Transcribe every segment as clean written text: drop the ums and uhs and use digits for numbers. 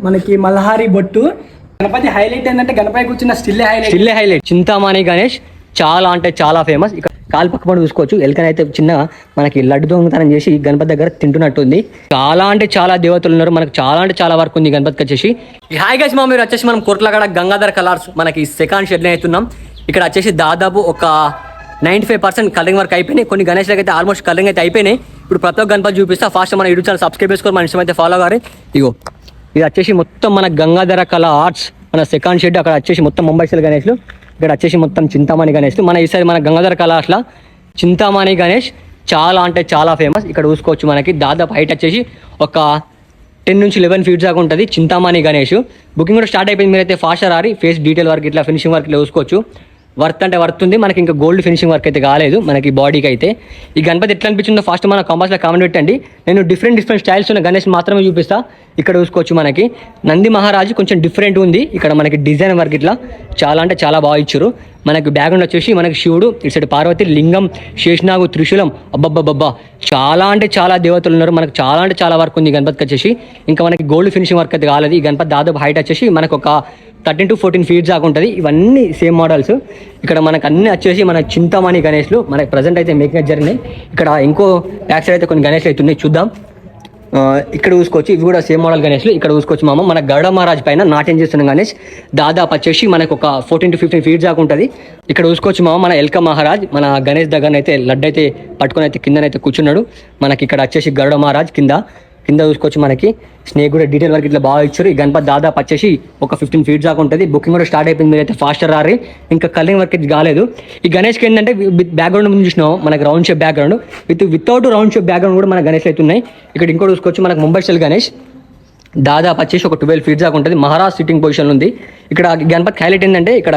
మనకి మల్హారి బొట్టు. గణపతి హైలైట్ ఏంటంటే గణపతి కూర్చున్న స్టిల్ హైలైట్. చింతామణి గణేష్ చాలా అంటే చాలా ఫేమస్. ఇక్కడ కాలు పక్క పడి చూసుకోవచ్చు. ఎలుకనైతే చిన్న మనకి లడ్డు దొంగతనం చేసి గణపతి దగ్గర తింటున్నట్టుంది. చాలా అంటే చాలా దేవతలు ఉన్నారు. మనకు చాలా అంటే చాలా వర్క్ ఉంది గణపతికి వచ్చేసి. హాయ్ గైస్, మీరు వచ్చేసి మనం కోట్లగడ గంగాధర్ కలర్స్ మనకి సెకండ్ షెడ్ అవుతున్నాం. ఇక్కడ వచ్చేసి దాదాపు ఒక 95% కలరింగ్ వర్క్ అయిపోయినాయి. కొన్ని గణేష్లకి అయితే ఆల్మోస్ట్ కలరింగ్ అయితే అయిపోయినాయి. ఇప్పుడు ప్రతి ఒక్క గణపతి చూపిస్తా. ఫాస్ట్ మన యూట్యూబ్ ఛానల్ సబ్స్క్రైబ్ చేసుకోవాలి, మన ఇష్టం అయితే ఫాలో కావాలి. ఇగో ఇది వచ్చేసి మొత్తం మన గంగాధర కళ ఆర్ట్స్ మన సెకండ్ షెడ్. అక్కడ వచ్చేసి మొత్తం ముంబై స్టైల్ గణేష్లు, ఇక్కడ వచ్చేసి మొత్తం చింతామణి గణేష్లు. మన ఈసారి మన గంగాధర కళ ఆర్ట్స్లో చింతామణి గణేష్ చాలా అంటే చాలా ఫేమస్. ఇక్కడ చూసుకోవచ్చు మనకి దాదాపు హైట్ వచ్చేసి ఒక 10 నుంచి 11 ఫీట్స్ దాకా ఉంటుంది చింతామణి గణేష్. బుకింగ్ కూడా స్టార్ట్ అయిపోయింది. మీరైతే ఫాస్టర్ ఆరి ఫేస్ డీటెయిల్ వర్క్ ఇట్లా ఫినిషింగ్ వర్క్ ఇట్లా చూసుకోవచ్చు. వర్త్ అంటే వర్త్ ఉంది. మనకి ఇంకా గోల్డ్ ఫినిషింగ్ వర్క్ అయితే కాలేదు మనకి బాడీకి అయితే. ఈ గణపతి ఎట్లా అనిపించిందో ఫస్ట్ మన కాంబాస్లో కామెంట్ పెట్టండి. నేను డిఫరెంట్ స్టైల్స్ ఉన్న గణేష్ మాత్రమే చూపిస్తా. ఇక్కడ చూసుకోవచ్చు మనకి నంది మహారాజు కొంచెం డిఫరెంట్ ఉంది. ఇక్కడ మనకి డిజైన్ వర్క్ ఇట్లా చాలా అంటే చాలా బాగా ఇచ్చారు. మనకి బ్యాక్గ్రౌండ్ వచ్చేసి మనకి శివుడు, ఇటు సైడ్ పార్వతి, లింగం, శేషనాగు, త్రిశూలం, అబ్బబ్బబ్బబ్బా చాలా అంటే చాలా దేవతలు ఉన్నారు. మనకు చాలా అంటే చాలా వర్క్ ఉంది గణపతికి వచ్చేసి. ఇంకా మనకి గోల్డ్ ఫినిషింగ్ వర్క్ అయితే కాలేదు. ఈ గణపతి దాదాపు హైట్ వచ్చేసి మనకు ఒక 13 to 14 ఫీట్స్ దాకా ఉంటుంది. ఇవన్నీ సేమ్ మోడల్స్. ఇక్కడ మనకు అన్ని వచ్చేసి మన చింతామణి గణేష్లు మనకి ప్రజెంట్ అయితే మేకింగ్ జరిగినాయి. ఇక్కడ ఇంకో బ్యాక్ సైడ్ అయితే కొన్ని గణేష్లు అయితే ఉన్నాయి, చూద్దాం. ఇక్కడ చూసుకోవచ్చు, ఇవి కూడా సేమ్ మోడల్ గణేష్లు. ఇక్కడ చూసుకోవచ్చు మామ మన గరుడ మహారాజ్ పైన నాట్యం చేస్తున్న గణేష్ దాదాపు వచ్చేసి మనకు ఒక 14 to 15 ఫీట్స్ దాకా ఉంటుంది. ఇక్కడ చూసుకోవచ్చు మామ మన ఎల్క మహారాజ్ మన గణేష్ దగ్గర అయితే లడ్డు అయితే పట్టుకొని అయితే కిందనైతే కూర్చున్నాడు. మనకి ఇక్కడ వచ్చేసి గరుడ మహారాజ్ కింద చూసుకోవచ్చు. మనకి స్నేక్ కూడా డీటెయిల్ వర్క్ ఇట్లా బాగా ఇచ్చారు. ఈ గణపతి దాదాపు వచ్చేసి ఒక 15 ఫీట్స్ దాకా ఉంటుంది. బుకింగ్ కూడా స్టార్ట్ అయిపోయింది. మీరైతే ఫాస్టర్ రారి, ఇంకా కలరింగ్ వర్క్ అయితే కాలేదు. ఈ గణేష్కి ఏంటంటే బ్యాక్గ్రౌండ్ ముందు చూసినాం మనకి round shape background without round shape background కూడా మన గణేష్ అయితే ఉన్నాయి. ఇక్కడ ఇంకోటి చూసుకోవచ్చు మనకు ముంబై స్టైల్ గణేష్ దాదాపు వచ్చేసి ఒక 12 ఫీట్స్ దాకా ఉంటుంది. మహారాజ్ సిట్టింగ్ పొజిషన్ ఉంది. ఇక్కడ గణపతి హైలైట్ ఏంటంటే ఇక్కడ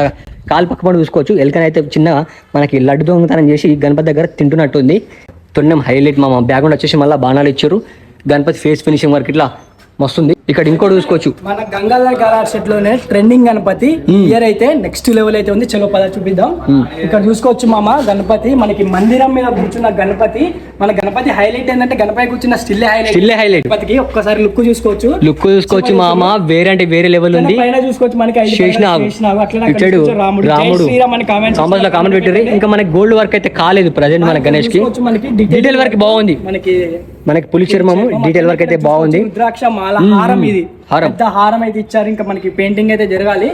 కాలు పక్క పడి చూసుకోవచ్చు. ఎలుకనైతే చిన్న మనకి లడ్డు దొంగతనం చేసి గణపతి దగ్గర తింటున్నట్టుంది. తొండం హైలైట్ మా బ్యాక్గ్రౌండ్ వచ్చేసి మళ్ళీ బాణాలు ఇచ్చారు. గణపతి ఫేస్ ఫినిషింగ్ వర్క్ ఇట్లా మస్తుంది. ఇక్కడ ఇంకోటి చూసుకోవచ్చు మన గంగాధర్ కలర్ సెట్ లోనే ట్రెండింగ్ గణపతి ఇయర్ అయితే నెక్స్ట్ లెవెల్ అయితే ఉంది. చలో పద చూపిద్దాం. ఇక్కడ చూసుకోవచ్చు మామ గణపతి మనకి మందిరం మీద కూర్చున్న గణపతి. మన గణపతి హైలైట్ ఏంటంటే గణపతి కూర్చున్న స్టిల్ హైలైట్ గణపతికి ఒక్కసారి లుక్ చూసుకోవచ్చు మామ. వేరే అంటే వేరే లెవెల్ ఉంది. పైన చూసుకోవచ్చు మనకి రాముడు కామెంట్ పెట్టారు. ఇంకా మనకి గోల్డ్ వర్క్ అయితే కాలేదు ప్రజెంట్ మన గణేష్ కి. మనకి డీటెయిల్ వర్క్ బాగుంది. మనకి పులి చర్మము డీటెయిల్ వర్క్ అయితే బాగుంది. రుద్రాక్ష మాల హారం ఇది పెద్ద హారం అయితే ఇచ్చారు. ఇంకా మనకి పెయింటింగ్ అయితే జరగాలి.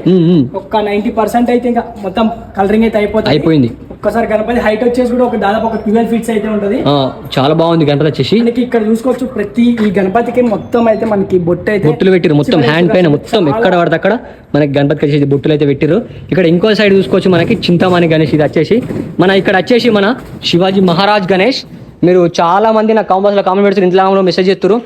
ఒక 90% అయితే ఇంకా మొత్తం కలరింగ్ అయితే అయిపోయింది. ఒక్కసారి గణపతి హైట్ వచ్చేసి కూడా ఒక దాదాపు ఒక 12 ఫీట్స్ అయితే ఉంటది. చాలా బాగుంది గణపతి వచ్చేసి. మనకి ఇక్కడ చూసుకోవచ్చు ప్రతి ఈ గణపతికి మొత్తం అయితే మనకి బొట్టులు పెట్టిరు. మొత్తం హ్యాండ్ పైన మొత్తం ఎక్కడ పడితే అక్కడ మనకి గణపతికి వచ్చేసి బొట్టులు అయితే పెట్టిరు. ఇక్కడ ఇంకో సైడ్ చూసుకోవచ్చు మనకి చింతామణి గణేష్. ఇది వచ్చేసి ఇక్కడ వచ్చేసి మన శివాజీ మహారాజ్ గణేష్. మీరు చాలా మంది నా కామెంట్స్లో కామెంట్ పెడుతున్నారు, ఇంట్లో మెసేజ్ చేస్తారు.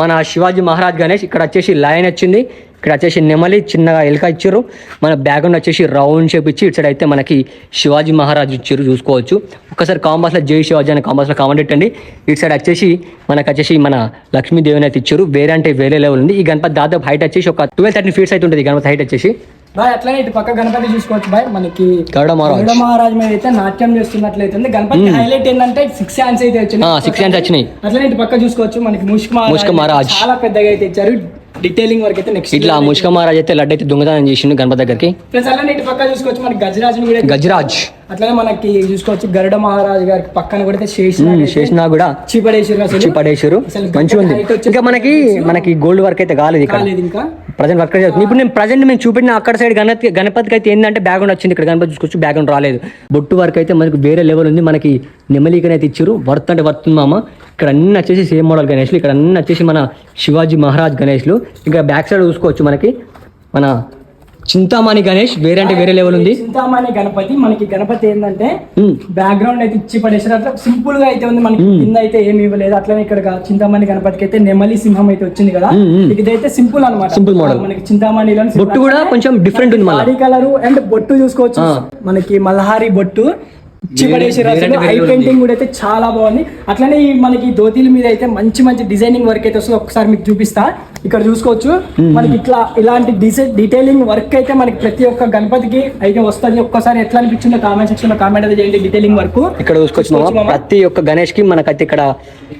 మన శివాజీ మహారాజ్ గణేష్ ఇక్కడ వచ్చేసి లయన్ వచ్చింది. ఇక్కడ వచ్చేసి నెమలి చిన్నగా ఎలుక ఇచ్చారు. మన బ్యాక్గ్రౌండ్ వచ్చేసి రౌండ్ షేప్ ఇచ్చి ఇటు సైడ్ అయితే మనకి శివాజీ మహారాజ్ ఇచ్చారు చూసుకోవచ్చు. ఒకసారి కాంబాస్లో జై శివాజీ అనే కాంబాస్లో కామెంట్ పెట్టండి. ఇటు సైడ్ వచ్చేసి మనకు వచ్చేసి మన లక్ష్మీదేవిని అయితే ఇచ్చారు. వేరే అంటే వేరే లెవెల్ ఉంది. ఈ గణపతి దాదాపు హైట్ వచ్చేసి ఒక 12-13 ఫీట్స్ అయితే ఉంటుంది గణపతి హైట్ వచ్చేసి. బాయ్ అట్లానే ఇటు పక్క గణపతి చూసుకోవచ్చు బాయ్. మనకి గరుడ మహారాజ్ మీద అయితే నాట్యం చేస్తున్నట్లయితే గణపతి హైలైట్ ఏంటంటే 6 హ్యాండ్స్ అయితే వచ్చినాయి. అట్లనే ఇటు పక్క చూసుకోవచ్చు మనకి ముష్క మహారాజ్ చాలా పెద్దగా అయితే ఇచ్చారు. డీటెయిలింగ్ వరకు అయితే నెక్స్ట్ ఇట్లా ముష్క మహారాజ్ అయితే లడ్డు అయితే దొంగతనం చేసిండు గణపతి దగ్గరికి. అట్లానే ఇటు పక్క చూసుకోవచ్చు మనకి గజరాజ్. అట్లానే మనకి చూసుకోవచ్చు గరుడ మహారాజ్ గారికి పక్కన కూడా శేషనా కూడా చిపడేశ్వరు మంచిగా ఉంది. ఇంకా మనకి గోల్డ్ వర్క్ అయితే కాలేదు ఇంకా ప్రజెంట్ వర్క్. ఇప్పుడు మేము చూపించిన అక్కడ సైడ్ గణపతికి అయితే ఏంటంటే బ్యాక్గ్రౌండ్ వచ్చింది. ఇక్కడ గణపతి చూసుకోవచ్చు బ్యాక్గ్రౌండ్ రాలేదు. బొట్టు వర్క్ అయితే మనకి వేరే లెవెల్ ఉంది. మనకి నెమలికని అయితే ఇచ్చారు. వర్త్ అంటే వర్త్ మామ. ఇక్కడ అన్ని వచ్చేసి సేమ్ మోడల్ గణేష్లు. ఇక్కడ అన్ని వచ్చేసి మన శివాజీ మహారాజ్ గణేష్లు. ఇంకా బ్యాక్ సైడ్ చూసుకోవచ్చు మనకి మన చింతామణి గణేష్ వేరే అంటే వేరే లెవెల్ ఉంది. చింతామణి గణపతి మనకి గణపతి ఏంటంటే బ్యాక్గ్రౌండ్ అయితే ఇచ్చి పడేసారు. అట్లా సింపుల్ గా అయితే ఉంది. మనకి కింద అయితే ఏమి ఇవ్వలేదు. అట్లనే ఇక్కడ చింతామణి గణపతికి అయితే నెమలి సింహం అయితే వచ్చింది కదా. ఇదైతే సింపుల్ అనమాట. Simple model. మనకి చింతామణిలో బొట్టు కూడా కొంచెం డిఫరెంట్ ఉంది. బాడీ కలర్ అండ్ బొట్టు చూసుకోవచ్చు మనకి మల్హారి బొట్టు ఐ పెయింటింగ్ కూడా అయితే చాలా బాగుంది. అట్లనే మనకి ధోతీల మీద అయితే మంచి డిజైనింగ్ వర్క్ అయితే వస్తుంది. ఒకసారి మీకు చూపిస్తా. ఇక్కడ చూసుకోవచ్చు మనకి ఇలాంటి డీటెయిలింగ్ వర్క్ అయితే మనకి ప్రతి ఒక్క గణపతికి అయితే వస్తుంది. ఒక్కసారి ఎట్లా అనిపించిందో కామెంట్ సెక్షన్ లో కామెంట్ అయితే చేయండి. డీటెయిలింగ్ వర్క్ ఇక్కడ చూసుకోవచ్చు మామ. ప్రతి ఒక్క గణేష్ కి మనకైతే ఇక్కడ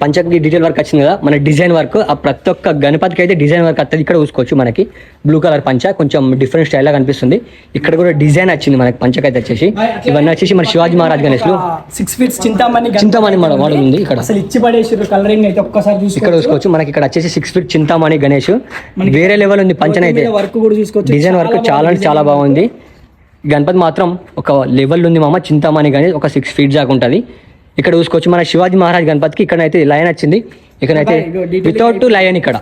పంచకి డీటెయిల్ వర్క్ వచ్చింది కదా, మన డిజైన్ వర్క్. ఆ ప్రతి ఒక్క గణపతికి అయితే డిజైన్ వర్క్ వస్తుంది. ఇక్కడ చూసుకోవచ్చు మనకి బ్లూ కలర్ పంచ కొంచెం డిఫరెంట్ స్టైల్ లా కనిపిస్తుంది. ఇక్కడ కూడా డిజైన్ వచ్చింది మనకి పంచకైతే వచ్చేసి. ఇవన్నీ వచ్చేసి మన శివాజీ మహారాజ్ గణేష్ లు 6 feet చింతామణి మోడల్ ఉంది. ఇక్కడ అసలు ఇచ్చి పడేసారు కలరింగ్ అయితే ఒక్కసారి చూసుకోవచ్చు. ఇక్కడ చూసుకోవచ్చు మనకి ఇక్కడ వచ్చేసి 6 feet చింతామణి గణేష్ వేరే లెవెల్ ఉంది. పంచన అయితే వర్క్ కూడా చూసుకోవచ్చు, డిజైన్ వర్క్ చాలా అంటే చాలా బాగుంది. గణపతి మాత్రం ఒక లెవెల్ ఉంది మామ. చింతామణి గణేష్ ఒక 6 feet దాకా ఉంటుంది. ఇక్కడ చూసుకోవచ్చు మన శివాజీ మహారాజ్ గణపతికి ఇక్కడైతే లైన్ వచ్చింది. ఇక్కడైతే వితౌట్ లైన్ ఇక్కడ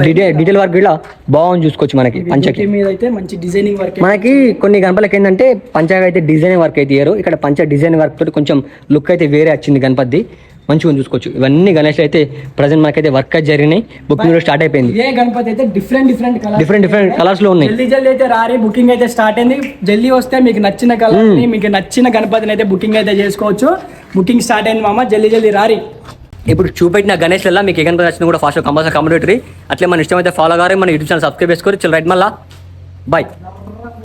డీటెయిల్ వర్క్ కూడా బాగుంది. చూసుకోవచ్చు మనకి పంచకి మీద అయితే మంచి డిజైనింగ్ వర్క్. మనకి కొన్ని గణపతికి ఏంటంటే పంచగా అయితే డిజైనింగ్ వర్క్ అయితే ఇయ్యారు. ఇక్కడ పంచ డిజైన్ వర్క్ తోటి కొంచెం లుక్ అయితే వేరే వచ్చింది గణపతి. మంచిగా చూసుకోవచ్చు. ఇవన్నీ గణేష్ అయితే ప్రజెంట్ మనకైతే వర్క్ అయితే జరిగినాయి. బుకింగ్ స్టార్ట్ అయిపోయింది. ఏ గణపతి అయితే డిఫరెంట్ కలర్స్ లో ఉన్నాయి. జల్దీ అయితే రారి బుకింగ్ అయితే స్టార్ట్ అయింది. జల్దీ వస్తే మీకు నచ్చిన కలర్ ని మీకు నచ్చిన గణపతిని అయితే బుకింగ్ అయితే చేసుకోవచ్చు. బుకింగ్ స్టార్ట్ అయింది మామ. జల్దీ రారి. ఇప్పుడు చూపెట్టిన గణేష్ వల్ల మీకు ఏ గణపతి నచ్చింది కూడా ఫాస్ట్ కంపల్సరీ కమెంట్. అట్లే మన ఇష్టం అయితే ఫాలో గారు మన యూట్యూబ్ ఛానల్ సబ్స్క్రైబ్ చేసుకోరు. చల్ రైట్ మళ్ళా బాయ్.